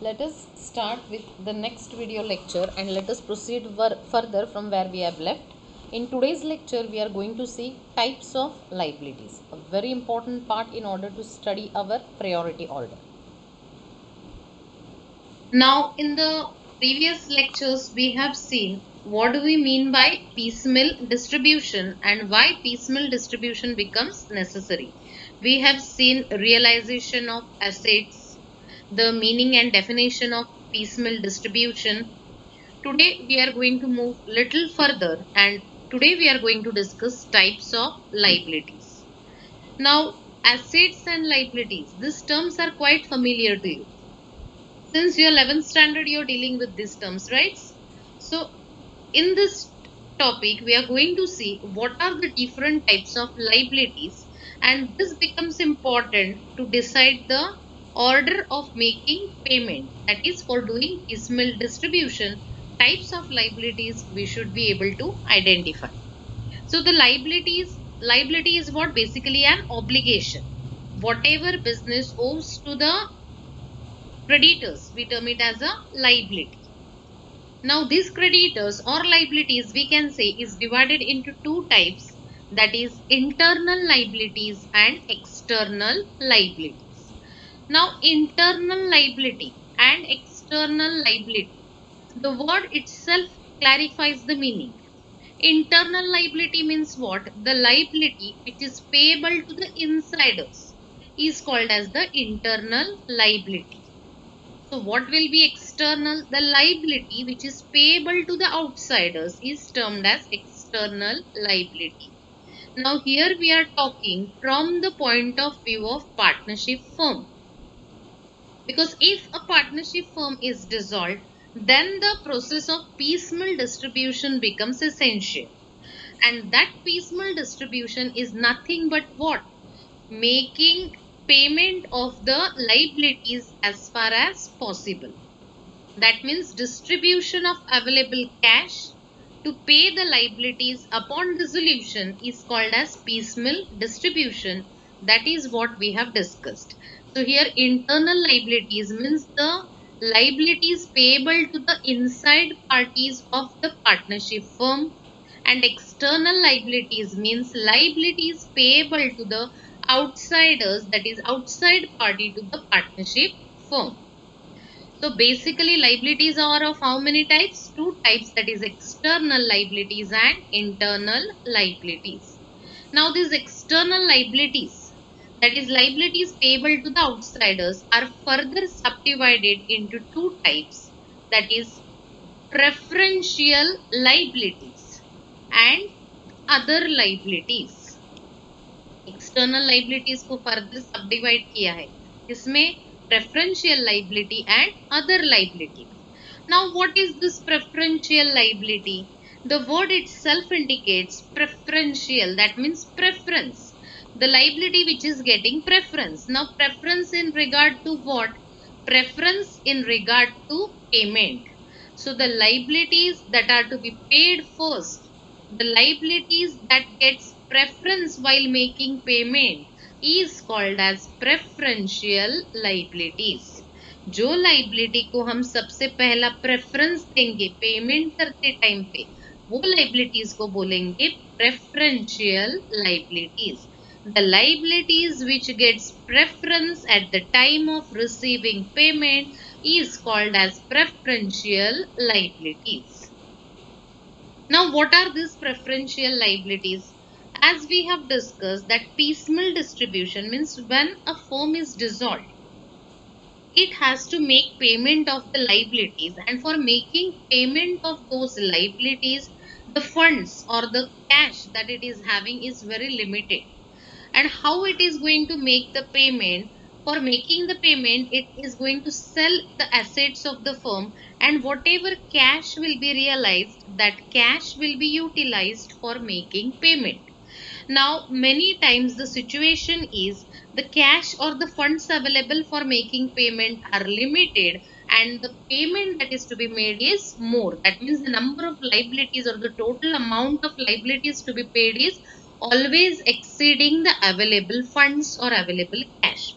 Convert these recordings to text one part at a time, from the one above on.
Let us start with the next video lecture and let us proceed further from where we have left. In today's lecture, we are going to see types of liabilities, a very important part in order to study our priority order. Now, in the previous lectures, we have seen what do we mean by piecemeal distribution and why piecemeal distribution becomes necessary. We have seen realization of assets, the meaning and definition of piecemeal distribution. Today we are going to move little further and today we are going to discuss types of liabilities. Now, assets and liabilities, these terms are quite familiar to you. Since your 11th standard, you're dealing with these terms, right? So, in this topic, we are going to see what are the different types of liabilities, and this becomes important to decide the order of making payment. That is, for doing piecemeal distribution, types of liabilities we should be able to identify. So, the liability is what? Basically an obligation. Whatever business owes to the creditors, we term it as a liability. Now, these creditors or liabilities, we can say, is divided into two types, that is internal liabilities and external liabilities. Now, internal liability and external liability, the word itself clarifies the meaning. Internal liability means what? The liability which is payable to the insiders is called as the internal liability. So what will be external? The liability which is payable to the outsiders is termed as external liability. Now here we are talking from the point of view of partnership firm. Because if a partnership firm is dissolved, then the process of piecemeal distribution becomes essential. And that piecemeal distribution is nothing but what? Making payment of the liabilities as far as possible. That means distribution of available cash to pay the liabilities upon dissolution is called as piecemeal distribution. That is what we have discussed. So here internal liabilities means the liabilities payable to the inside parties of the partnership firm, and external liabilities means liabilities payable to the outsiders, that is outside party to the partnership firm. So basically liabilities are of how many types? Two types, that is external liabilities and internal liabilities. Now these external liabilities, that is liabilities payable to the outsiders, are further subdivided into two types, that is preferential liabilities and other liabilities. External liabilities को further सबडिवाइड किया है इसमें preferential liability and other liability. Now what is this preferential liability? The word itself indicates preferential, that means preference, the liability which is getting preference. Now preference in regard to what? Preference in regard to payment. So the liabilities that are to be paid first, the liabilities that gets preference while making payment is called as preferential liabilities. जो liability को हम सबसे पहला preference देंगे payment करते time पे, वो liabilities को बोलेंगे preferential liabilities. The liabilities which gets preference at the time of receiving payment is called as preferential liabilities. Now, what are these preferential liabilities? As we have discussed that piecemeal distribution means when a firm is dissolved, it has to make payment of the liabilities, and for making payment of those liabilities, the funds or the cash that it is having is very limited. And how it is going to make the payment? For making the payment, it is going to sell the assets of the firm, and whatever cash will be realized, that cash will be utilized for making payment. Now, many times the situation is the cash or the funds available for making payment are limited, and the payment that is to be made is more. That means the number of liabilities or the total amount of liabilities to be paid is always exceeding the available funds or available cash.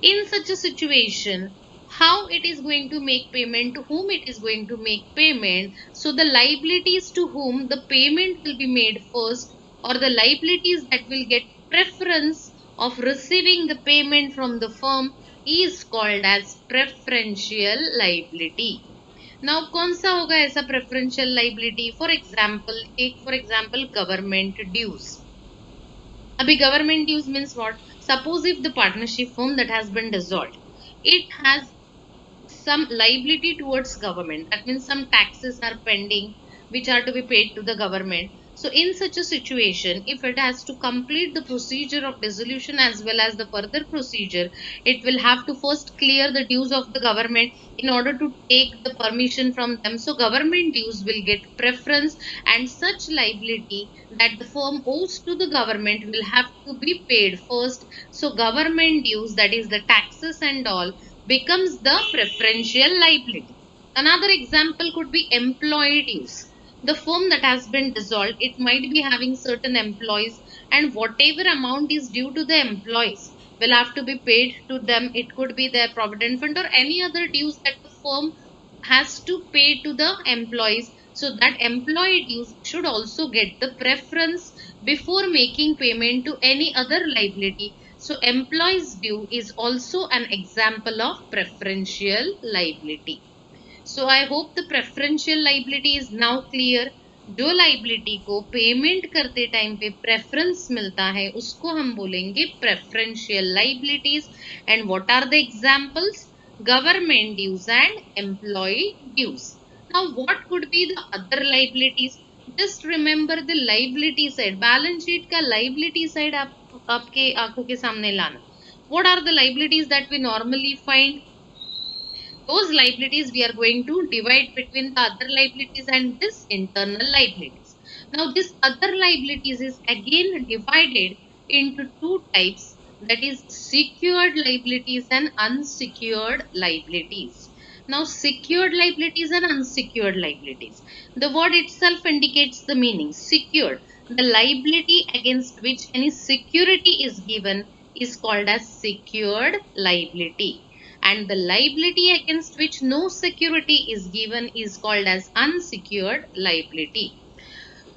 In such a situation, how it is going to make payment, to whom it is going to make payment. So the liabilities to whom the payment will be made first, or the liabilities that will get preference of receiving the payment from the firm, is called as preferential liability. Now कौन सा होगा ऐसा preferential liability? For example, take for example government dues. Abhi government dues means what? Suppose if the partnership firm that has been dissolved, it has some liability towards government. That means some taxes are pending which are to be paid to the government. So in such a situation, if it has to complete the procedure of dissolution as well as the further procedure, it will have to first clear the dues of the government in order to take the permission from them. So government dues will get preference, and such liability that the firm owes to the government will have to be paid first. So government dues, that is the taxes and all, becomes the preferential liability. Another example could be employee dues. The firm that has been dissolved, it might be having certain employees, and whatever amount is due to the employees will have to be paid to them. It could be their provident fund or any other dues that the firm has to pay to the employees. So that employee dues should also get the preference before making payment to any other liability. So employees due is also an example of preferential liability. So I hope the preferential liability is now clear. जो liability को payment करते time पे preference मिलता है उसको हम बोलेंगे preferential liabilities. And what are the examples? Government dues and employee dues. Now what could be the other liabilities? Just remember the liability side. Balance sheet का लाइबिलिटी साइड आपके आंखों के सामने लाना. What are the liabilities that we normally find? Those liabilities we are going to divide between the other liabilities and this internal liabilities. Now this other liabilities is again divided into two types, that is secured liabilities and unsecured liabilities. Now secured liabilities and unsecured liabilities. The word itself indicates the meaning. Secured, the liability against which any security is given, is called as secured liability, and the liability against which no security is given is called as unsecured liability.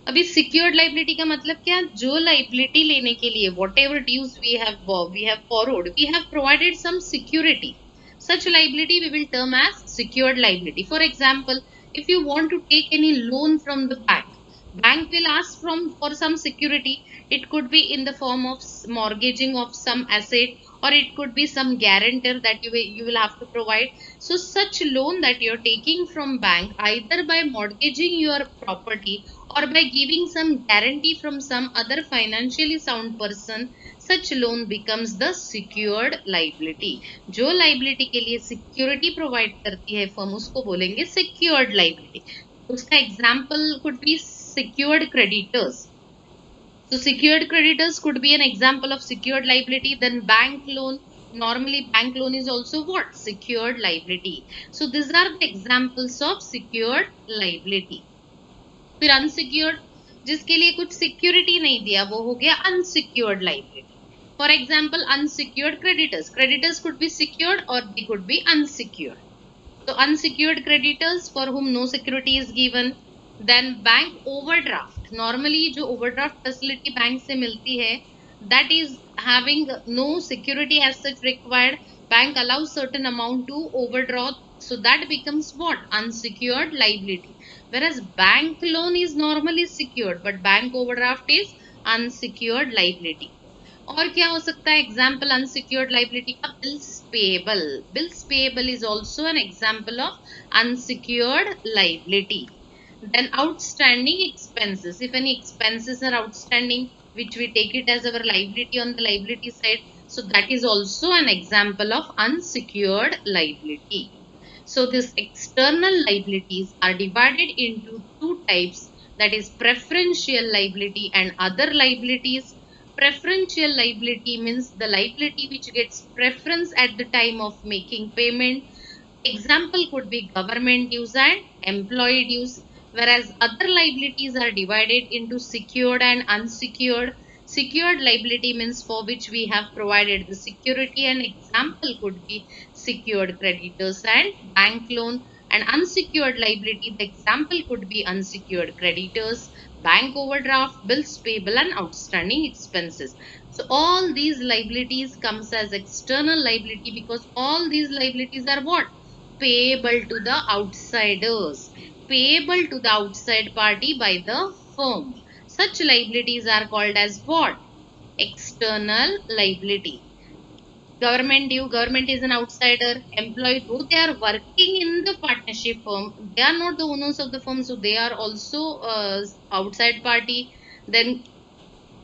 अभी secured liability का मतलब क्या? जो liability लेने के लिए whatever dues we have borrowed, we have provided some security. Such liability we will term as secured liability. For example, if you want to take any loan from the bank will ask for some security. It could be in the form of mortgaging of some asset, or it could be some guarantor that you will have to provide. So such loan that you're taking from bank, either by mortgaging your property or by giving some guarantee from some other financially sound person, such loan becomes the secured liability. जो liability के लिए security provide करती है firm, उसको बोलेंगे secured liability. उसका example could be secured creditors. So secured creditors could be an example of secured liability. Then bank loan, normally bank loan is also what? Secured liability. So these are the examples of secured liability. फिर unsecured, जिसके लिए कुछ security नहीं दिया, वो हो गया unsecured liability. For example, unsecured creditors. Creditors could be secured or they could be unsecured. So unsecured creditors for whom no security is given. Then bank overdraft. Normally जो overdraft facility bank से मिलती है, that is having no security as such required. Bank allows certain amount to overdraw, so that becomes what? Unsecured liability. Whereas bank loan is normally secured, but bank overdraft is unsecured liability. और क्या हो सकता है example unsecured liability का? Bills payable. Bills payable is also an example of unsecured liability. Then outstanding expenses. If any expenses are outstanding, which we take it as our liability on the liability side, so that is also an example of unsecured liability. So these external liabilities are divided into two types, that is preferential liability and other liabilities. Preferential liability means the liability which gets preference at the time of making payment. Example could be government dues and employee dues. Whereas other liabilities are divided into secured and unsecured. Secured liability means for which we have provided the security. An example could be secured creditors and bank loan. And unsecured liability, the example could be unsecured creditors, bank overdraft, bills payable and outstanding expenses. So all these liabilities comes as external liability because all these liabilities are what? Payable to the outsiders, payable to the outside party by the firm. Such liabilities are called as what? External liability. Government due, government is an outsider. Employee, though they are working in the partnership firm, they are not the owners of the firm, so they are also outside party. Then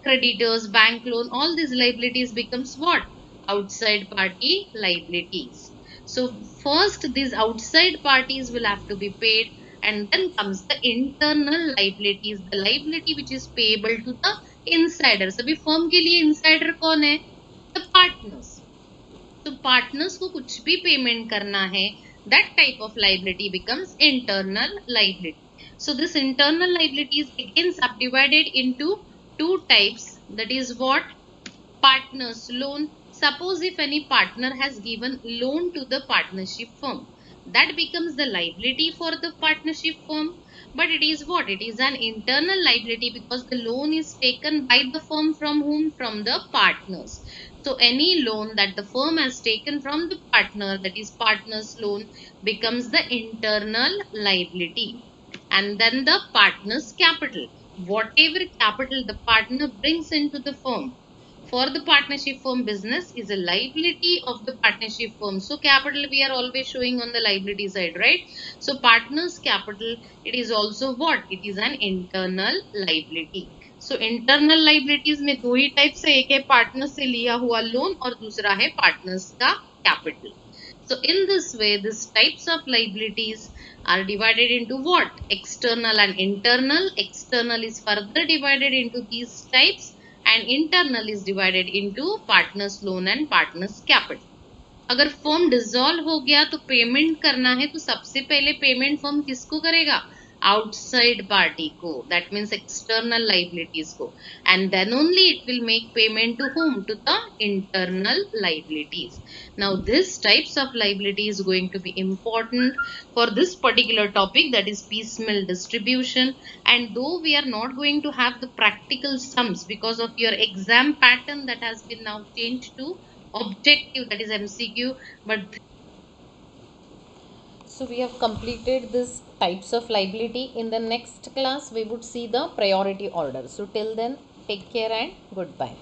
creditors, bank loan, all these liabilities becomes what? Outside party liabilities. So first these outside parties will have to be paid, and then comes the internal liabilities, the liability which is payable to the insiders. अभी firm के लिए insider कौन है? The partners. तो partners को कुछ भी payment करना है, that type of liability becomes internal liability. So this internal liability is again subdivided into two types. That is what? Partners loan. Suppose if any partner has given loan to the partnership firm, that becomes the liability for the partnership firm. But it is what? It is an internal liability because the loan is taken by the firm from whom? From the partners. So any loan that the firm has taken from the partner, that is partner's loan, becomes the internal liability. And then the partner's capital. Whatever capital the partner brings into the firm for the partnership firm business is a liability of the partnership firm. So capital we are always showing on the liability side, right? So partners capital, it is also what? It is an internal liability. So internal liabilities में दो ही type से, एक है partner से लिया हुआ loan और दूसरा है पार्टनर्स का capital. So in this way, these types of liabilities are divided into what? External and internal. External is further divided into these types, and internal is divided into partners loan and partners capital. अगर firm dissolve हो गया तो payment करना है, तो सबसे पहले payment firm किसको करेगा? आउटसाइड पार्टी को, दैट मीन्स एक्सटर्नल लाइबिलिटीज को. And then only it will make payment to whom? To the internal liabilities. Now this types of liability is going to be important for this particular topic, that is piecemeal distribution. And though we are not going to have the practical sums because of your exam pattern that has been now changed to objective, that is MCQ, but So we have completed this types of liability. In the next class we would see the priority order. So till then, take care and goodbye.